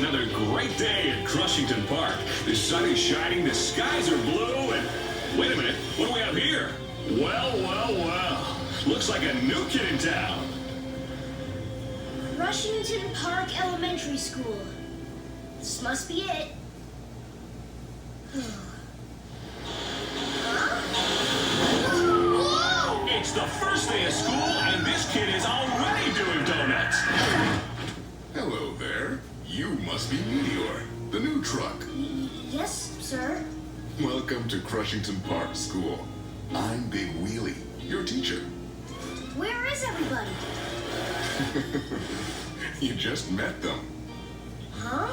another great day at Crushington Park. The sun is shining, the skies are blue, and... Wait a minute, what do we have here? Well, well, well. Looks like a new kid in town. Crushington Park Elementary School. This must be it. Whoa! It's the first day of school, and this kid is already doing donuts. Hello there. You must be Meteor, the new truck. Yes, sir. Welcome to Crushington Park School. I'm Big Wheelie, your teacher. Where is everybody? You just met them. Huh?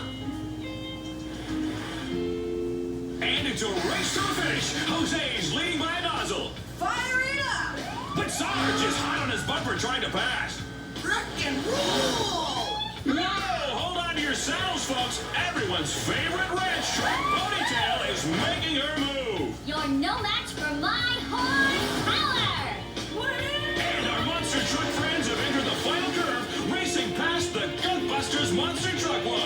And it's a race to a finish. Jose's leading by a nozzle. Fire it up! But Sarge is hot on his bumper trying to pass. Rock and roll! Whoa! Hold on to your saddles, folks. Everyone's favorite ranch track Ponytail is making her move. You're no match for my horsepower! And our monster truck friends have entered the final curve, racing past the Gunbusters Monster Truck Wash.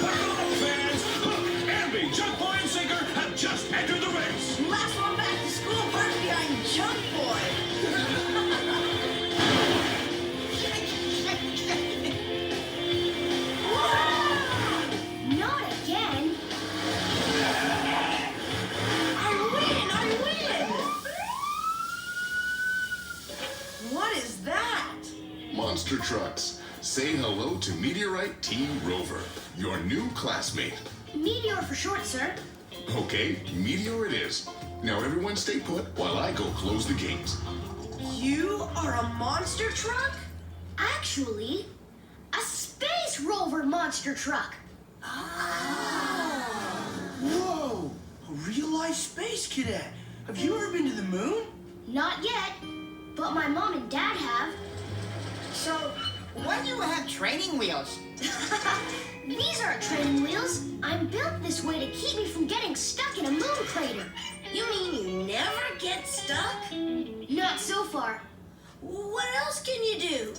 Buckle up, fans! Hook, Amby, Junk Boy, and Sinker have just entered the race. Last one back to school, park behind Junk Boy. Not again. I win! What is that? Monster Trucks. Say hello to Meteorite T. Rover, your new classmate. Meteor for short, sir. Okay, Meteor it is. Now everyone stay put while I go close the gates. You are a monster truck? Actually, a space rover monster truck. Whoa! A real-life space cadet! Have you ever been to the moon? Not yet, but my mom and dad have. So, why do you have training wheels? These aren't training wheels. I'm built this way to keep me from getting stuck in a moon crater. You mean you never get stuck? Not so far. What else can you do?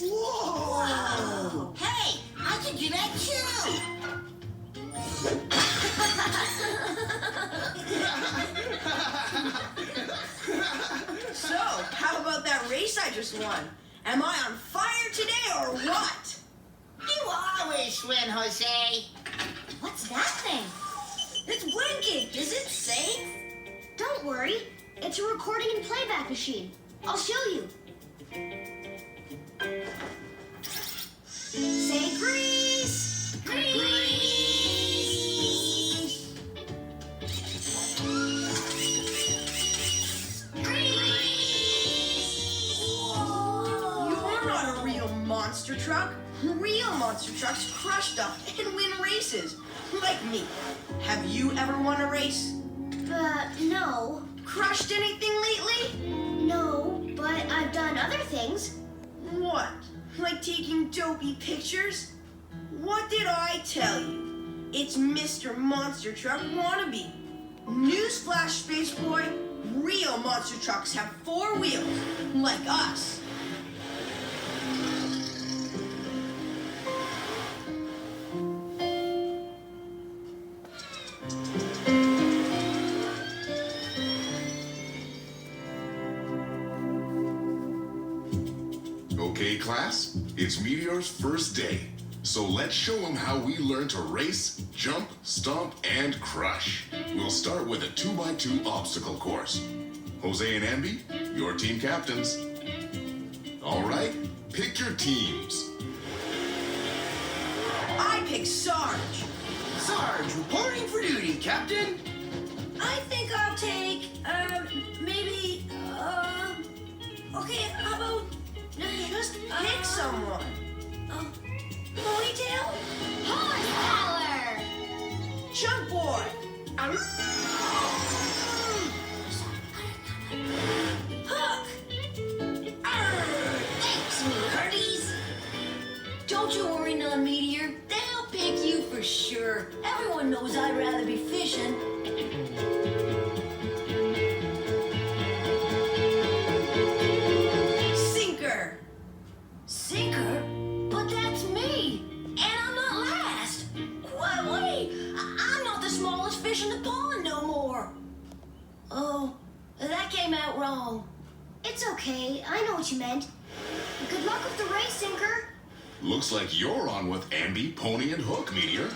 Whoa! Hey, I can do that too! So, how about that race I just won? Am I on fire today or what? You always win, Jose. What's that thing? It's blinking. Is it safe? Don't worry. It's a recording and playback machine. I'll show you. Say grease! Grease! You're not a real monster truck. Real monster trucks crush stuff and win races. Like me. Have you ever won a race? No. Crushed anything lately? No, but I've done other things. What? Like taking dopey pictures? What did I tell you? It's Mr. Monster Truck Wannabe. Newsflash, Space Boy. Real monster trucks have 4 wheels, like us. Okay, class, it's Meteor's first day. So let's show him how we learn to race, jump, stomp, and crush. We'll start with a 2x2 obstacle course. Jose and Amby, your team captains. All right, pick your teams. I pick Sarge. Sarge, reporting for duty, Captain. I think I'll take, maybe, okay, how about just pick someone? Ponytail? Horsepower! Jump Boy! Hook! Thanks, me hearties. Don't you worry, non-meteor. They'll pick you for sure. Everyone knows I'd rather be fishing. wrong. It's okay. I know what you meant. Good luck with the race, Inker. Looks like you're on with Ambi, Pony, and Hook, Meteor.